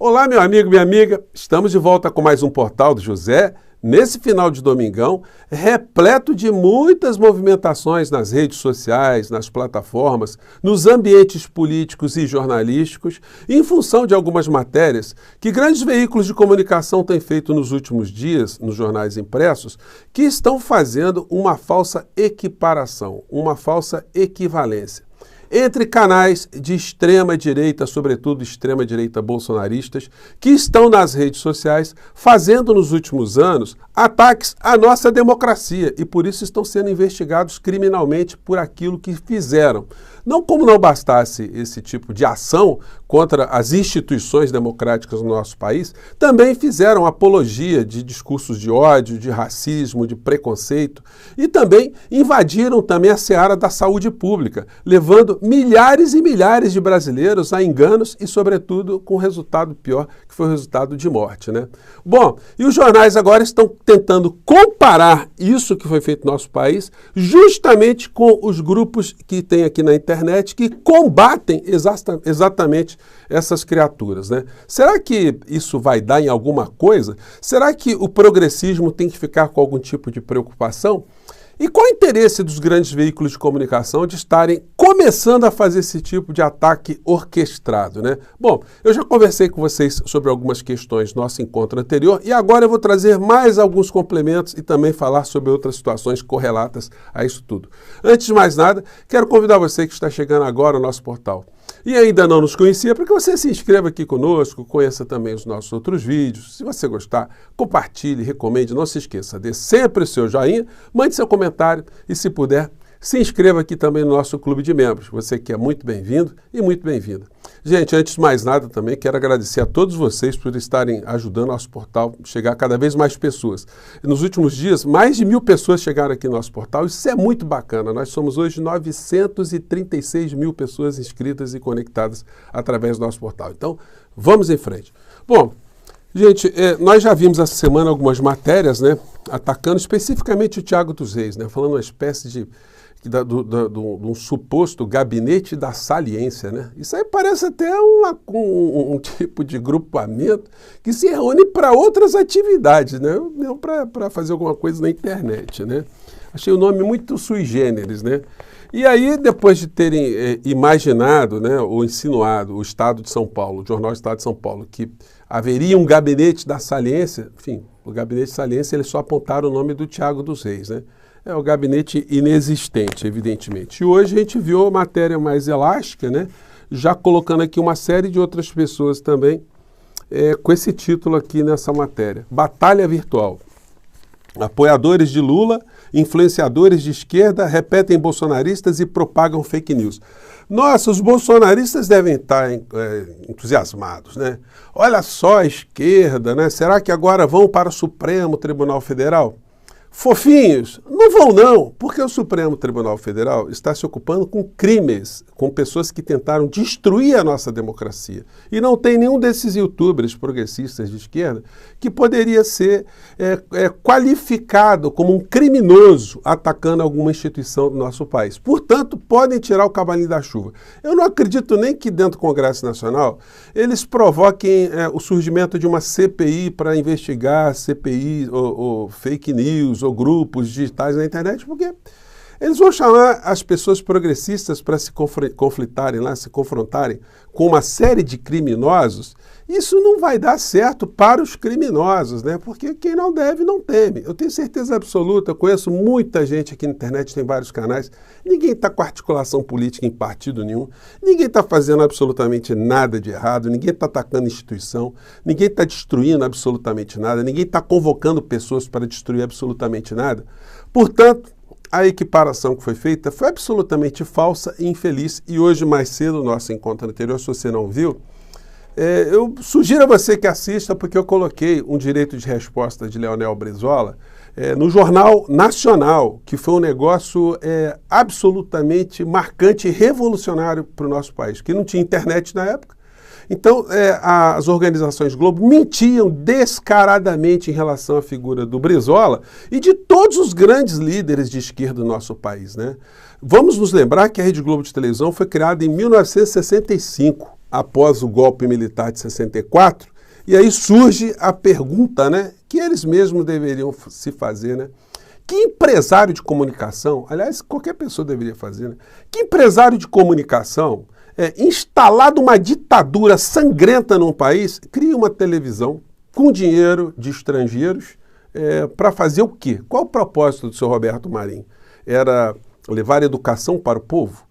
Olá, meu amigo, minha amiga. Estamos de volta com mais um Portal do José. Nesse final de domingão, repleto de muitas movimentações nas redes sociais, nas plataformas, nos ambientes políticos e jornalísticos, em função de algumas matérias que grandes veículos de comunicação têm feito nos últimos dias, nos jornais impressos, que estão fazendo uma falsa equiparação, uma falsa equivalência entre canais de extrema-direita, sobretudo extrema-direita bolsonaristas, que estão nas redes sociais fazendo nos últimos anos ataques à nossa democracia e por isso estão sendo investigados criminalmente por aquilo que fizeram. Não como não bastasse esse tipo de ação contra as instituições democráticas no nosso país, também fizeram apologia de discursos de ódio, de racismo, de preconceito e também invadiram também a seara da saúde pública, levando milhares e milhares de brasileiros a enganos e, sobretudo, com resultado pior, que foi o resultado de morte, né? Bom, e os jornais agora estão tentando comparar isso que foi feito no nosso país justamente com os grupos que tem aqui na internet que combatem exatamente essas criaturas, né? Será que isso vai dar em alguma coisa? Será que o progressismo tem que ficar com algum tipo de preocupação? E qual o interesse dos grandes veículos de comunicação de estarem começando a fazer esse tipo de ataque orquestrado, né? Bom, eu já conversei com vocês sobre algumas questões no nosso encontro anterior e agora eu vou trazer mais alguns complementos e também falar sobre outras situações correlatas a isso tudo. Antes de mais nada, quero convidar você que está chegando agora ao nosso portal e ainda não nos conhecia, para que você se inscreva aqui conosco, conheça também os nossos outros vídeos. Se você gostar, compartilhe, recomende, não se esqueça, dê sempre o seu joinha, mande seu comentário e, se puder, se inscreva aqui também no nosso clube de membros. Você que é muito bem-vindo e muito bem-vinda. Gente, antes de mais nada também quero agradecer a todos vocês por estarem ajudando o nosso portal a chegar a cada vez mais pessoas. Nos últimos dias, mais de 1000 pessoas chegaram aqui no nosso portal. Isso é muito bacana. Nós somos hoje 936 mil pessoas inscritas e conectadas através do nosso portal. Então, vamos em frente. Bom, gente, nós já vimos essa semana algumas matérias, né, atacando especificamente o Thiago dos Reis, né, falando uma espécie de um suposto gabinete da saliência, né? Isso aí parece até um tipo de grupamento que se reúne para outras atividades, né? Não para fazer alguma coisa na internet, né? Achei o nome muito sui generis, né? E aí, depois de terem imaginado, né, ou insinuado o Estado de São Paulo, o jornal Estado de São Paulo, que haveria um gabinete da saliência, enfim, o gabinete de saliência, eles só apontaram o nome do Thiago dos Reis, né? É o gabinete inexistente, evidentemente. E hoje a gente viu a matéria mais elástica, né? Já colocando aqui uma série de outras pessoas também com esse título aqui nessa matéria. Batalha virtual. Apoiadores de Lula, influenciadores de esquerda repetem bolsonaristas e propagam fake news. Nossa, os bolsonaristas devem estar entusiasmados, né? Olha só a esquerda, né? Será que agora vão para o Supremo Tribunal Federal? Fofinhos, não vão não, porque o Supremo Tribunal Federal está se ocupando com crimes, com pessoas que tentaram destruir a nossa democracia. E não tem nenhum desses youtubers progressistas de esquerda que poderia ser qualificado como um criminoso atacando alguma instituição do nosso país. Portanto, podem tirar o cavalinho da chuva. Eu não acredito nem que dentro do Congresso Nacional eles provoquem o surgimento de uma CPI para investigar CPI ou fake news, ou grupos digitais na internet, porque eles vão chamar as pessoas progressistas para se conflitarem lá, se confrontarem com uma série de criminosos. Isso não vai dar certo para os criminosos, né? Porque quem não deve, não teme. Eu tenho certeza absoluta, eu conheço muita gente aqui na internet, tem vários canais, ninguém está com articulação política em partido nenhum, ninguém está fazendo absolutamente nada de errado, ninguém está atacando instituição, ninguém está destruindo absolutamente nada, ninguém está convocando pessoas para destruir absolutamente nada. Portanto, a equiparação que foi feita foi absolutamente falsa e infeliz. E hoje, mais cedo, no nosso encontro anterior, se você não viu, eu sugiro a você que assista, porque eu coloquei um direito de resposta de Leonel Brizola no Jornal Nacional, que foi um negócio absolutamente marcante e revolucionário para o nosso país, que não tinha internet na época. Então, as organizações Globo mentiam descaradamente em relação à figura do Brizola e de todos os grandes líderes de esquerda do nosso país, né? Vamos nos lembrar que a Rede Globo de televisão foi criada em 1965. após o golpe militar de 64, e aí surge a pergunta, né, que eles mesmos deveriam se fazer, né? Que empresário de comunicação, aliás, qualquer pessoa deveria fazer, né? Que empresário de comunicação, instalado uma ditadura sangrenta num país, cria uma televisão com dinheiro de estrangeiros para fazer o quê? Qual o propósito do seu Roberto Marinho? Era levar educação para o povo?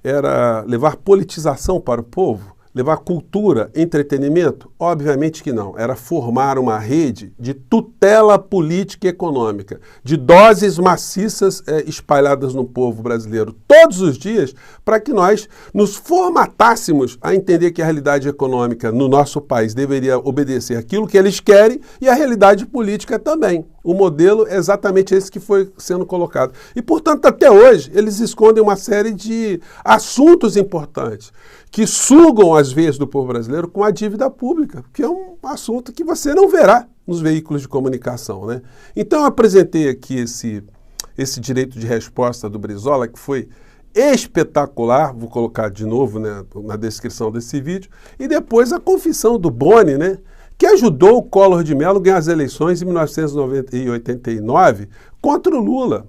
Era levar politização para o povo? Levar cultura, entretenimento? Obviamente que não. Era formar uma rede de tutela política e econômica, de doses maciças espalhadas no povo brasileiro todos os dias, para que nós nos formatássemos a entender que a realidade econômica no nosso país deveria obedecer aquilo que eles querem e a realidade política também. O modelo é exatamente esse que foi sendo colocado. E, portanto, até hoje, eles escondem uma série de assuntos importantes que sugam as veias do povo brasileiro com a dívida pública, que é um assunto que você não verá nos veículos de comunicação, né? Então, eu apresentei aqui esse direito de resposta do Brizola, que foi espetacular, vou colocar de novo, né, na descrição desse vídeo, e depois a confissão do Boni, né, que ajudou o Collor de Mello a ganhar as eleições em 1989 contra o Lula,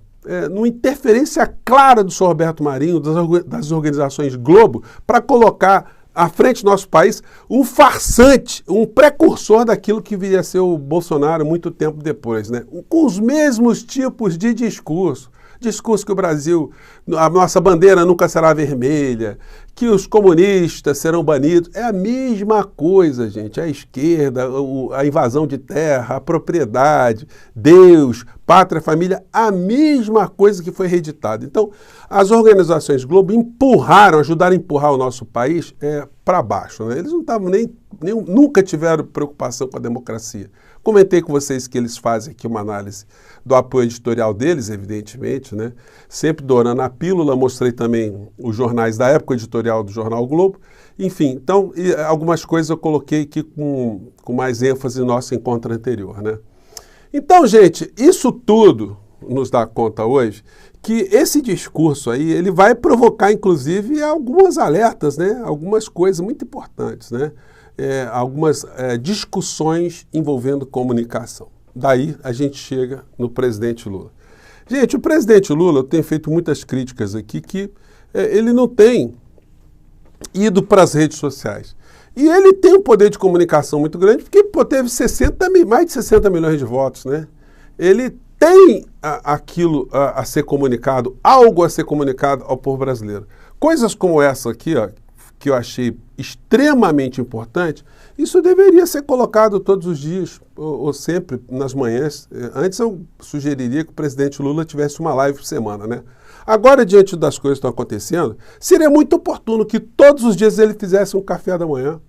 numa interferência clara do senhor Roberto Marinho, das organizações Globo, para colocar à frente do nosso país um farsante, um precursor daquilo que viria a ser o Bolsonaro muito tempo depois, né? Com os mesmos tipos de discurso. Discurso que o Brasil, a nossa bandeira nunca será vermelha, que os comunistas serão banidos. É a mesma coisa, gente. A esquerda, a invasão de terra, a propriedade, Deus, pátria, família, a mesma coisa que foi reeditada. Então, as organizações Globo ajudaram a empurrar o nosso país para baixo, né? Eles não estavam nunca tiveram preocupação com a democracia. Comentei com vocês que eles fazem aqui uma análise do apoio editorial deles, evidentemente, né? Sempre dourando a pílula, mostrei também os jornais da época, o editorial do Jornal o Globo. Enfim, então, algumas coisas eu coloquei aqui com mais ênfase no nosso encontro anterior, né? Então, gente, isso tudo nos dá conta hoje que esse discurso aí, ele vai provocar, inclusive, algumas alertas, né? Algumas coisas muito importantes, né? Algumas discussões envolvendo comunicação. Daí a gente chega no presidente Lula. Gente, o presidente Lula, eu tenho feito muitas críticas aqui, que ele não tem ido para as redes sociais. E ele tem um poder de comunicação muito grande, porque teve mais de 60 milhões de votos, né? Ele tem aquilo a ser comunicado, algo a ser comunicado ao povo brasileiro. Coisas como essa aqui, ó, que eu achei extremamente importante, isso deveria ser colocado todos os dias, ou sempre nas manhãs. Antes eu sugeriria que o presidente Lula tivesse uma live por semana, né? Agora, diante das coisas que estão acontecendo, seria muito oportuno que todos os dias ele fizesse um café da manhã,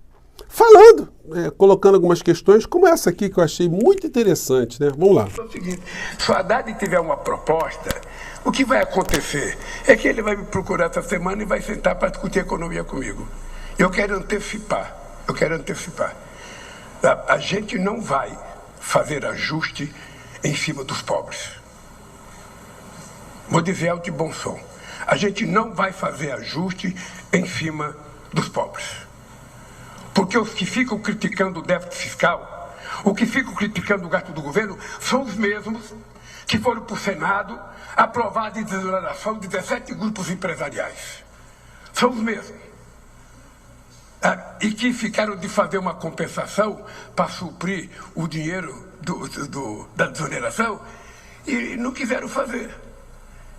falando, colocando algumas questões, como essa aqui, que eu achei muito interessante, né? Vamos lá. É o seguinte, se o Haddad tiver uma proposta, o que vai acontecer é que ele vai me procurar essa semana e vai sentar para discutir economia comigo. Eu quero antecipar. A gente não vai fazer ajuste em cima dos pobres. Vou dizer alto e bom som. A gente não vai fazer ajuste em cima dos pobres. Porque os que ficam criticando o déficit fiscal, os que ficam criticando o gasto do governo, são os mesmos que foram para o Senado aprovar a desoneração de 17 grupos empresariais. São os mesmos. E que ficaram de fazer uma compensação para suprir o dinheiro da desoneração e não quiseram fazer.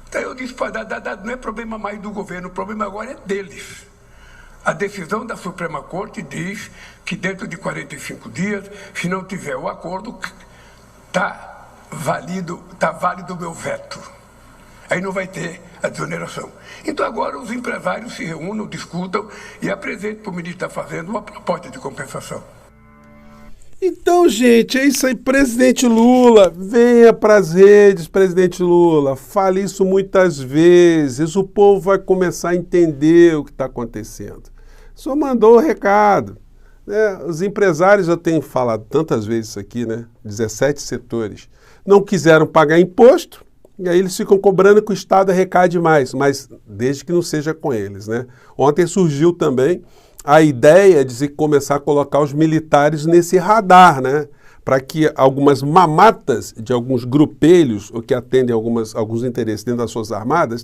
Então eu disse para Haddad, não é problema mais do governo, o problema agora é deles. A decisão da Suprema Corte diz que dentro de 45 dias, se não tiver o acordo, está válido o meu veto. Aí não vai ter a desoneração. Então agora os empresários se reúnam, discutam e apresentem para o ministro da Fazenda uma proposta de compensação. Então, gente, é isso aí. Presidente Lula, venha para as redes, presidente Lula. Fale isso muitas vezes. O povo vai começar a entender o que está acontecendo. O senhor mandou o recado, né? Os empresários, eu tenho falado tantas vezes isso aqui, né? 17 setores, não quiseram pagar imposto, e aí eles ficam cobrando que o Estado arrecade mais, mas desde que não seja com eles, né? Ontem surgiu também a ideia de se começar a colocar os militares nesse radar, né? Para que algumas mamatas de alguns grupelhos, ou que atendem alguns interesses dentro das Forças Armadas,